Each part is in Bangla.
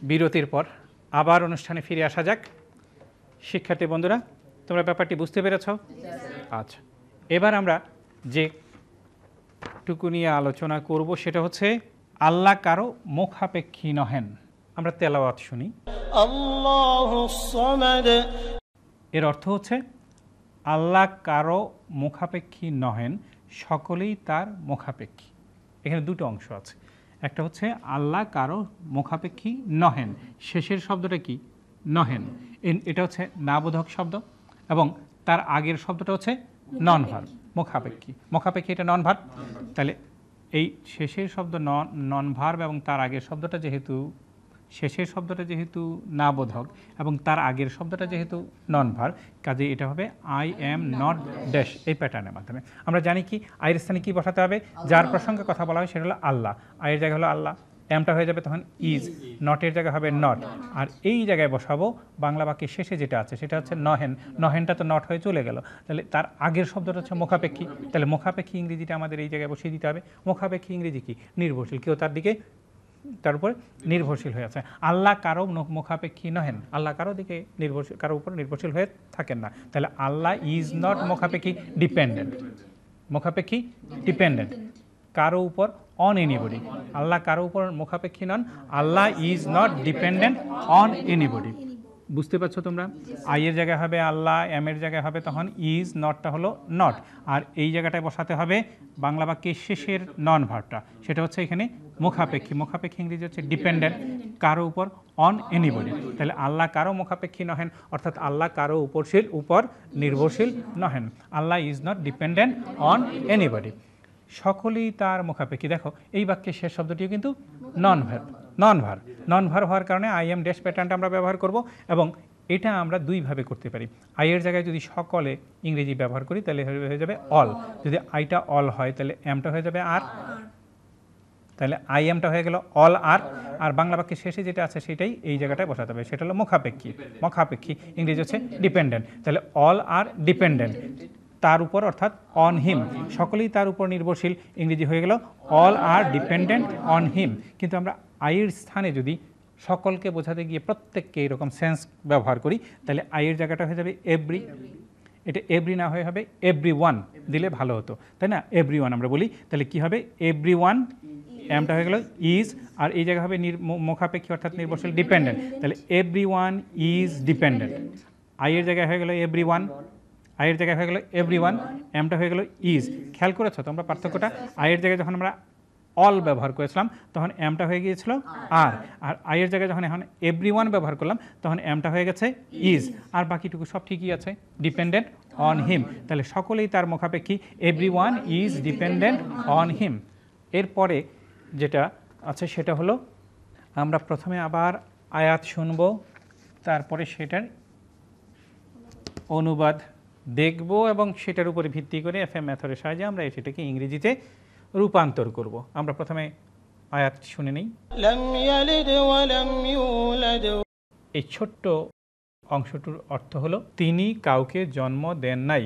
বিরতির পর আবার অনুষ্ঠানে ফিরে আসা যাক। শিক্ষার্থী বন্ধুরা, তোমরা ব্যাপারটি বুঝতে পেরেছ? আচ্ছা, এবার আমরা যে টুকু নিয়ে আলোচনা করব সেটা হচ্ছে আল্লাহ কারো মুখাপেক্ষী নহেন। আমরা তেলাওয়াত শুনি। আল্লাহুস সামাদ। এর অর্থ হচ্ছে আল্লাহ কারো মুখাপেক্ষী নহেন, সকলেই তার মুখাপেক্ষী। এখানে দুটো অংশ আছে, একটা হচ্ছে আল্লাহ কারো মুখাপেক্ষী নহেন, শেষের শব্দটা কি? নহেন। এটা হচ্ছে নাবোধক শব্দ এবং তার আগের শব্দটা হচ্ছে নন ভার্ব। মুখাপেক্ষী, মুখাপেক্ষী এটা নন ভার্ব। তাহলে এই শেষের শব্দ নন ভার্ব এবং তার আগের শব্দটা যেহেতু শেষের শব্দটা যেহেতু নাবোধক এবং তার আগের শব্দটা যেহেতু নন ভার্ব, কাজে এটা হবে আই এম নট ড্যাশ, এই প্যাটার্নের মাধ্যমে। আমরা জানি কি আয়ের স্থানে কি বসাতে হবে? যার প্রসঙ্গে কথা বলা হয় সেটা হলো আল্লাহ, আয়ের জায়গা হলো আল্লাহ, এমটা হয়ে যাবে তখন ইজ, নটের জায়গা হবে নট। আর এই জায়গায় বসাবো বাংলা বাক্যের শেষে যেটা আছে সেটা হচ্ছে নহেন। নহেনটা তো নট হয়ে চলে গেল, তাহলে তার আগের শব্দটা হচ্ছে মুখাপেক্ষী। তাহলে মুখাপেক্ষী ইংরেজিটা আমাদের এই জায়গায় বসিয়ে দিতে হবে। মুখাপেক্ষী ইংরেজি কি? নির্ভরশীল, কেউ তার দিকে তার উপরে নির্ভরশীল হয়ে আছে। আল্লাহ কারো মুখাপেক্ষী নহেন, আল্লাহ কারো দিকে নির্ভরশীল, কারো উপর নির্ভরশীল হয়ে থাকেন না। তাহলে আল্লাহ ইজ নট মুখাপেক্ষী ডিপেন্ডেন্ট, মুখাপেক্ষী ডিপেন্ডেন্ট কারো উপর অন এনিবডি। আল্লাহ কারো উপর মুখাপেক্ষী নন, Allah is not dependent on anybody. বুঝতে পারছো তোমরা? আইয়ের জায়গায় হবে আল্লাহ, এমের জায়গায় হবে তখন ইজ, নটটা হলো নট, আর এই জায়গাটায় বসাতে হবে বাংলা বাক্যের শেষের নন ভার্বটা, সেটা হচ্ছে এখানে মুখাপেক্ষী। মুখাপেক্ষী ইংরেজি হচ্ছে ডিপেন্ডেন্ট, কারো উপর অন এনিবডি। তাহলে আল্লাহ কারো মুখাপেক্ষী নহেন, অর্থাৎ আল্লাহ কারো উপর নির্ভরশীল নহেন। Allah is not dependent on anybody, সকলেই তার মুখাপেক্ষী। দেখো এই বাক্যের শেষ শব্দটিও কিন্তু নন ভার্ব, নন ভার্ব হওয়ার কারণে আই এম ড্যাশ প্যাটার্নটা আমরা ব্যবহার করব এবং এটা আমরা দুইভাবে করতে পারি। আইয়ের জায়গায় যদি সকলে ইংরেজি ব্যবহার করি তাহলে হয়ে যাবে অল, যদি আইটা অল হয় তাহলে এমটা হয়ে যাবে আর, তাহলে আই এমটা হয়ে গেল অল আর, আর বাংলা বাক্যের শেষে যেটা আছে সেটাই এই জায়গাটায় বসাতে হবে, সেটা হলো মুখাপেক্ষী। মুখাপেক্ষী ইংরেজি হচ্ছে ডিপেন্ডেন্ট, তাহলে অল আর ডিপেন্ডেন্ট তার উপর, অর্থাৎ অন হিম, সকলেই তার উপর নির্ভরশীল, ইংরেজি হয়ে গেল all are dependent on him. কিন্তু আমরা আইয়ের স্থানে যদি সকলকে বোঝাতে গিয়ে প্রত্যেককে এরকম সেন্স ব্যবহার করি তাহলে আইয়ের জায়গাটা হয়ে যাবে এভরি, এটা এভরি না হয়ে হবে এভরি ওয়ান দিলে ভালো হতো, তাই না? এভরি ওয়ান আমরা বলি, তাহলে কি হবে? এভরি ওয়ান, এমটা হয়ে গেল ইজ, আর এই জায়গা হবে মুখাপেক্ষী অর্থাৎ নির্ভরশীল ডিপেন্ডেন্ট, তাহলে এভরি ওয়ান ইজ ডিপেন্ডেন্ট। আইয়ের জায়গায় হয়ে গেল এভরি ওয়ান, আয়ের জায়গায় হয়ে গেল এভরি ওয়ান, এমটা হয়ে গেল ইজ। খেয়াল করেছো তোমরা পার্থক্যটা? আয়ের জায়গায় যখন আমরা অল ব্যবহার করেছিলাম তখন এমটা হয়ে গিয়েছিল আর, আর আয়ের জায়গায় যখন এখন এভরি ওয়ান ব্যবহার করলাম তখন এমটা হয়ে গেছে ইজ, আর বাকিটুকু সব ঠিকই আছে, ডিপেন্ডেন্ট অন হিম। তাহলে সকলেই তার মুখাপেক্ষী, every one is dependent on হিম। এরপরে যেটা আছে সেটা হলো আমরা প্রথমে আবার আয়াত শুনব, তারপরে সেটার অনুবাদ দেখব এবং সেটার উপরে ভিত্তি করে এফএম মেথডের সাহায্যে আমরা সেটাকে ইংরেজিতে রূপান্তর করব। আমরা প্রথমে আয়াত শুনে নিই। এই ছোট্ট অংশটুর অর্থ হলো তিনি কাউকে জন্ম দেন নাই।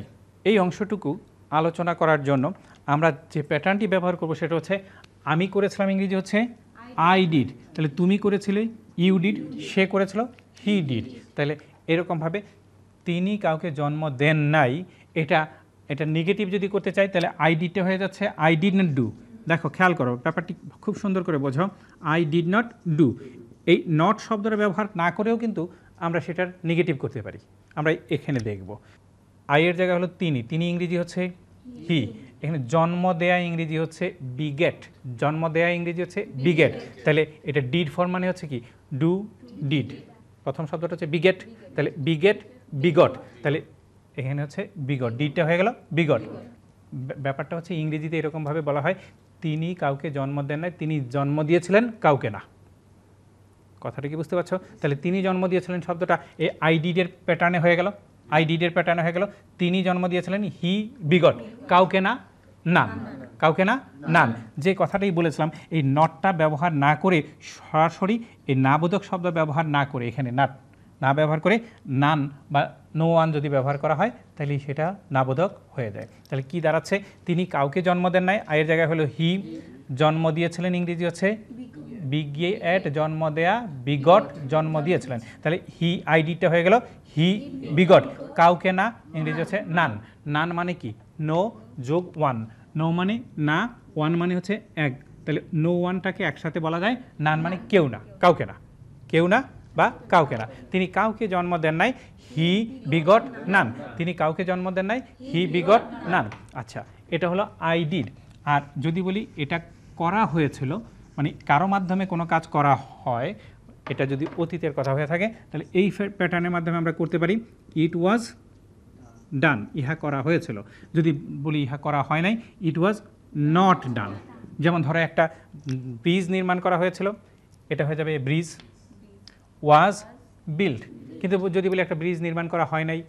এই অংশটুকু আলোচনা করার জন্য আমরা যে প্যাটার্নটি ব্যবহার করব সেটা হচ্ছে আমি করেছিলাম ইংরেজি হচ্ছে আই ডিড, তাহলে তুমি করেছিলে ইউ ডিড, সে করেছিল হি ডিড। তাহলে এরকমভাবে তিনি কাউকে জন্ম দেন নাই, এটা নেগেটিভ যদি করতে চাই তাহলে আই ডিডটা হয়ে যাচ্ছে আই ডিড নট ডু। দেখো খেয়াল করো ব্যাপারটি খুব সুন্দর করে বোঝো, আই ডিড নট ডু, এই নট শব্দটা ব্যবহার না করেও কিন্তু আমরা সেটার নেগেটিভ করতে পারি। আমরা এখানে দেখব আইয়ের জায়গা হলো তিনি, তিনি ইংরেজি হচ্ছে হি, এখানে জন্ম দেয়া ইংরেজি হচ্ছে বিগেট, জন্ম দেয়া ইংরেজি হচ্ছে বিগেট। তাহলে এটা ডিড ফর্ম মানে হচ্ছে কি ডু ডিড, প্রথম শব্দটা হচ্ছে বিগেট, তাহলে বিগেট বিগট, তাহলে এখানে হচ্ছে বিগট, ডিডটা হয়ে গেল বিগট। ব্যাপারটা হচ্ছে ইংরেজিতে এরকমভাবে বলা হয় তিনি কাউকে জন্ম দেন নাই, তিনি জন্ম দিয়েছিলেন কাউকে না। কথাটা কি বুঝতে পারছো? তাহলে তিনি জন্ম দিয়েছিলেন শব্দটা এই আই ডিডের প্যাটার্নে হয়ে গেল, আই ডিডের প্যাটার্নে হয়ে গেল, তিনি জন্ম দিয়েছিলেন হি বিগট, কাউকে না নান, কাউকে না নান। যে কথাটাই বলেছিলাম এই নটটা ব্যবহার না করে সরাসরি এই নাবোধক শব্দ ব্যবহার না করে এখানে নাট না ব্যবহার করে নান বা নো ওয়ান যদি ব্যবহার করা হয় তাহলে সেটা নাবোধক হয়ে যায়। তাহলে কি দাঁড়াচ্ছে? তিনি কাউকে জন্ম দেন নাই, আয়ের জায়গায় হলো হি, জন্ম দিয়েছিলেন ইংরেজি হচ্ছে বিগেট জন্ম দেয়া, বিগট জন্ম দিয়েছিলেন। তাহলে হি আইডিটা হয়ে গেল হি বিগট, কাউকে না, ইংরেজি হচ্ছে নান। নান মানে কি? নো যোগ ওয়ান। নো মানে না, ওয়ান মানে হচ্ছে এক, তাহলে নো ওয়ানটাকে একসাথে বলা যায় নান মানে কেউ না, কাউকে না, কেউ না বা কাউকে না। তিনি কাউকে জন্ম দেন নাই, হি বিগট নান। তিনি কাউকে জন্ম দেন নাই, হি বিগট নান। আচ্ছা, এটা হলো আই ডিড। আর যদি বলি এটা করা হয়েছিল, মানে কারো মাধ্যমে কোনো কাজ করা হয়, এটা যদি অতীতের কথা হয়ে থাকে তাহলে এই প্যাটার্নের মাধ্যমে আমরা করতে পারি ইট ওয়াজ ডান, ইহা করা হয়েছিল। যদি বলি ইহা করা হয় নাই, ইট ওয়াজ নট ডান। যেমন ধরো একটা ব্রিজ নির্মাণ করা হয়েছিল, এটা হয়ে যাবে ব্রিজ ওয়াজ বিল্ড। কিন্তু যদি বলি একটা ব্রিজ নির্মাণ করা হয় নাই,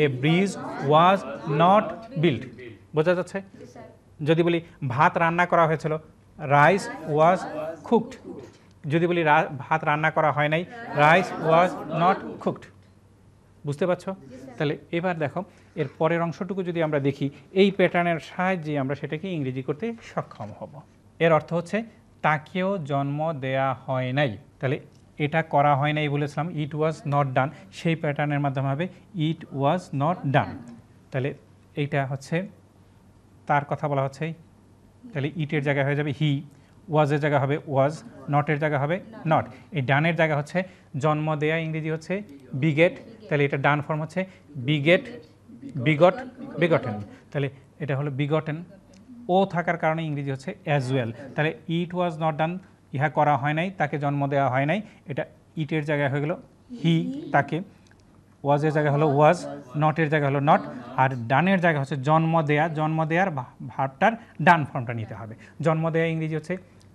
a bridge was not build. বোঝা যাচ্ছে? যদি বলি ভাত রান্না করা হয়েছিল, রাইস ওয়াজ কুকড। যদি বলি ভাত রান্না করা হয় নাই, রাইস ওয়াজ নট কুকড। বুঝতে পারছো? তাহলে এবার দেখো এর পরের অংশটুকু যদি আমরা দেখি, এই প্যাটার্নের সাহায্যে আমরা সেটাকে ইংরেজি করতে সক্ষম হব। এর অর্থ হচ্ছে তাকেও জন্ম দেয়া হয় নাই। তাহলে এটা করা হয় নাই বলেছিলাম, ইট ওয়াজ নট ডান, সেই প্যাটার্নের মাধ্যমে হবে ইট ওয়াজ নট ডান। তাহলে এইটা হচ্ছে তার কথা বলা হচ্ছে, তাহলে ইটের জায়গায় হয়ে যাবে হি, ওয়াজের জায়গা হবে ওয়াজ, নটের জায়গা হবে নট। এই ডানের জায়গা হচ্ছে জন্ম দেয়া, ইংরেজি হচ্ছে বিগেট। তাহলে এটা ডান ফর্ম হচ্ছে বিগেট, বিগট, বিগটেন। তাহলে এটা হলো বিগটেন। ও থাকার কারণে ইংরেজি হচ্ছে অ্যাজ ওয়েল। তাহলে ইট ওয়াজ নট ডান, ইহা করা হয় নাই, তাকে জন্ম দেওয়া হয় নাই, এটা ইটের জায়গায় হয়ে গেল হি, তাকে। ওয়াজের জায়গা হলো ওয়াজ, নটের জায়গা হলো নট, আর ডানের জায়গা হচ্ছে জন্ম দেয়া। জন্ম দেয়ার ভার্বটার ডান ফর্মটা নিতে হবে। জন্ম দেয়া ইংরেজি হচ্ছে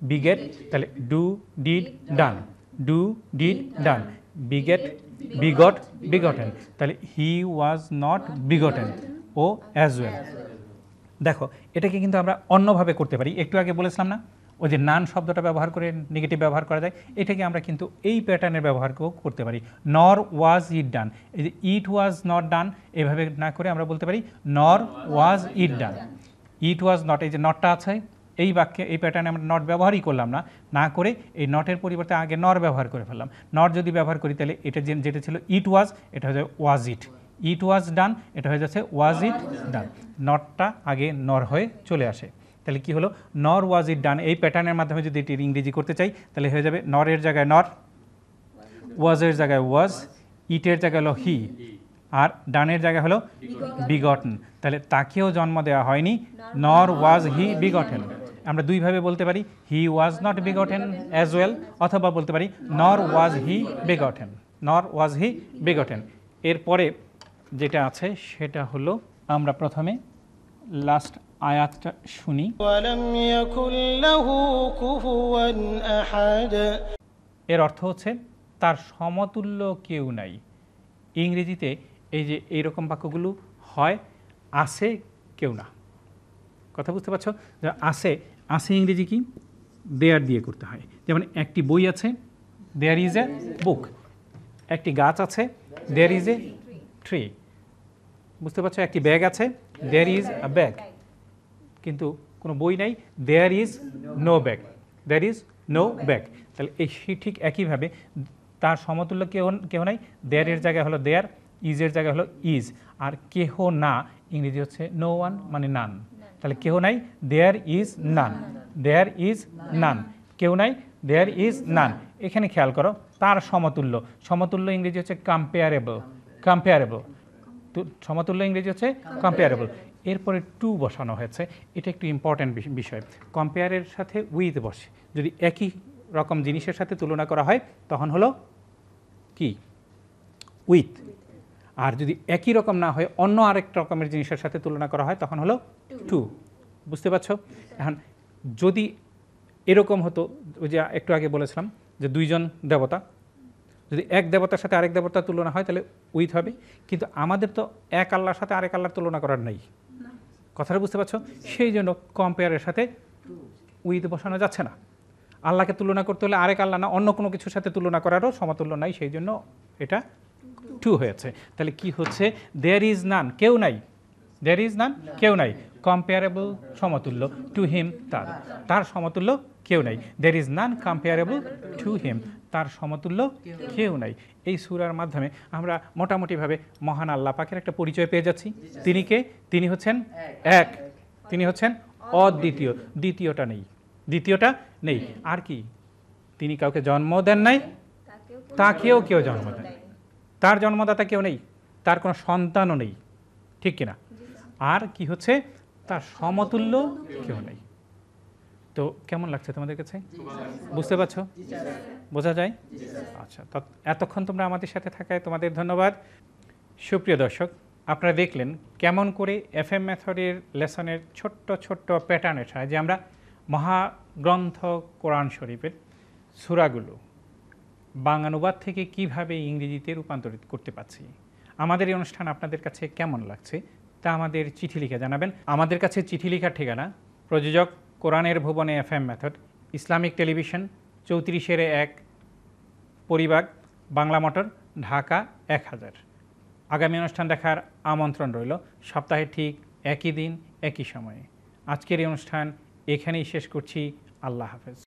বিগেট। তাহলে do did done, do did done, beget begot, begotten. তাহলে হি ওয়াজ নট বিগটেন, ও অ্যাজ ওয়েল। দেখো এটাকে কিন্তু আমরা অন্যভাবে করতে পারি। একটু আগে বলেছিলাম না, ওই যে নান শব্দটা ব্যবহার করে নেগেটিভ ব্যবহার করা যায়, এটাকে আমরা কিন্তু এই প্যাটার্নের ব্যবহার করতে পারি। নর ওয়াজ ইট ডান, এই যে ইট ওয়াজ নট ডান এভাবে না করে আমরা বলতে পারি নর ওয়াজ ইট ডান। ইট ওয়াজ নট, এই যে নটটা আছে এই বাক্যে, এই প্যাটার্নে আমরা নট ব্যবহারই করলাম না, না করে এই নটের পরিবর্তে আগে নর ব্যবহার করে ফেললাম। নট যদি ব্যবহার করি তাহলে এটা যেটা ছিল ইট ওয়াজ, এটা হয়ে যাবে ওয়াজ ইট। ইট ওয়াজ ডান, এটা হয়ে যাচ্ছে ওয়াজ ইট ডান। নটটা আগে নর হয়ে চলে আসে। তাহলে কি হলো, নর ওয়াজ ইট ডান। এই প্যাটার্নের মাধ্যমে যদি এটির ইংরেজি করতে চাই তাহলে হয়ে যাবে নরের জায়গায় নর, ওয়াজের জায়গায় ওয়াজ, ইটের জায়গায় হলো হি, আর ডানের জায়গায় হলো বিগটন। তাহলে তাকেও জন্ম দেওয়া হয়নি, নর ওয়াজ হি বিগটেন। আমরা দুইভাবে বলতে পারি, he was not begotten as well, অথবা বলতে পারি নর ওয়াজ হি বিগটেন, নর ওয়াজ হি বিগটেন। এরপরে যেটা আছে সেটা হলো, আমরা প্রথমে লাস্ট আয়াতটা শুনি। ولم يكن له كفوا أحد। এর অর্থ হচ্ছে তার সমতুল্য কেউ নাই। ইংরেজিতে এই যে এইরকম বাক্যগুলো হয় আছে কেউ না। কথা বুঝতে পারছো? আছে, আছে ইংরেজি কি? দেয়ার দিয়ে করতে হয়। যেমন একটি বই আছে, দেয়ার ইজ এ বুক। একটি গাছ আছে, দেয়ার ইজ এ ট্রি। বুঝতে পারছো? একটি ব্যাগ আছে, দেয়ার ইজ আ ব্যাগ। কিন্তু কোনো বই নাই, there is no bag, there is no bag. তাহলে এই ঠিক একইভাবে তার সমতুল্য কেউ নাই, দেয়ারের জায়গায় হলো দেয়ার, ইজের জায়গায় হলো ইজ। আর কেহ না ইংরেজি হচ্ছে নো ওয়ান, মানে নান। তাহলে কেহ নাই, there is none, there is none. কেউ নাই, দেয়ার ইজ নান। এখানে খেয়াল করো, তার সমতুল্য, সমতুল্য ইংরেজি হচ্ছে কম্পেয়ারেবল, কম্পেয়ারেবল। সমতুল্য ইংরেজি হচ্ছে কম্পেয়ারেবল। এরপরে টু বসানো হয়েছে, এটা একটু ইম্পর্ট্যান্ট বিষয়। কম্পেয়ারের সাথে উইথ বসে, যদি একই রকম জিনিসের সাথে তুলনা করা হয় তখন হলো কি? উইথ। আর যদি একই রকম না হয় অন্য আরেক রকমের জিনিসের সাথে তুলনা করা হয় তখন হলো টু। বুঝতে পারছো? এখন যদি এরকম হতো, ওই যে একটু আগে বলেছিলাম যে দুইজন দেবতা, যদি এক দেবতার সাথে আরেক দেবতার তুলনা হয় তাহলে উইথ হবে। কিন্তু আমাদের তো এক আল্লাহর সাথে আরেক আল্লাহর তুলনা করার নেই। কথাটা বুঝতে পারছো? সেই জন্য কম্পেয়ারের সাথে উইথ বসানো যাচ্ছে না। আল্লাহকে তুলনা করতে হলে আরেক আল্লাহ না, অন্য কোনো কিছুর সাথে তুলনা করারও সমতুল্য নাই, সেই জন্য এটা টু হয়েছে। তাহলে কি হচ্ছে? দেয়ার ইজ নান, কেউ নাই, দেয়ার ইজ নান, কেউ নাই। কম্পেয়ারেবল সমতুল্য, টু হিম, তার, তার সমতুল্য কেউ নাই। There is none comparable to him, তার সমতুল্য কেউ নাই। এই সূরার মাধ্যমে আমরা মোটামুটিভাবে মহান আল্লাহ পাকের একটা পরিচয় পেয়ে যাচ্ছি। তিনি কে? তিনি হচ্ছেন এক, তিনি হচ্ছেন অদ্বিতীয়, দ্বিতীয়টা নেই। আর কি? তিনি কাউকে জন্ম দেন নাই, তাকেও কেউ জন্ম দেন, তার জন্মদাতা কেউ নেই, তার কোনো সন্তানও নেই, ঠিক কিনা? আর কি হচ্ছে? তার সমতুল্য কেউ নেই। তো কেমন লাগছে তোমাদের কাছে? বুঝতে পারছো? বোঝা যায়? আচ্ছা, এতক্ষণ তোমরা আমাদের সাথে থাকায় তোমাদের ধন্যবাদ। সুপ্রিয় দর্শক, আপনারা দেখলেন কেমন করে FM মেথডের লেসনের ছোট্ট ছোট্ট প্যাটার্নের সাহায্যে আমরা মহাগ্রন্থ কোরআন শরীফের সূরাগুলো বাংলানুবাদ থেকে কিভাবে ইংরেজিতে রূপান্তরিত করতে পারছি। আমাদের এই অনুষ্ঠান আপনাদের কাছে কেমন লাগছে তা আমাদের চিঠি লিখে জানাবেন। আমাদের কাছে চিঠি লেখার ঠিকানা: প্রযোজক কোরআনের ভুবনে FM method, Islamic television, 34-1 Paribagh, Bangla motor, Dhaka 1000। আগামী অনুষ্ঠান দেখার আমন্ত্রণ রইল সপ্তাহে ঠিক একই দিন একই সময়ে। আজকের এই অনুষ্ঠান এখানেই শেষ করছি। আল্লাহ হাফেজ।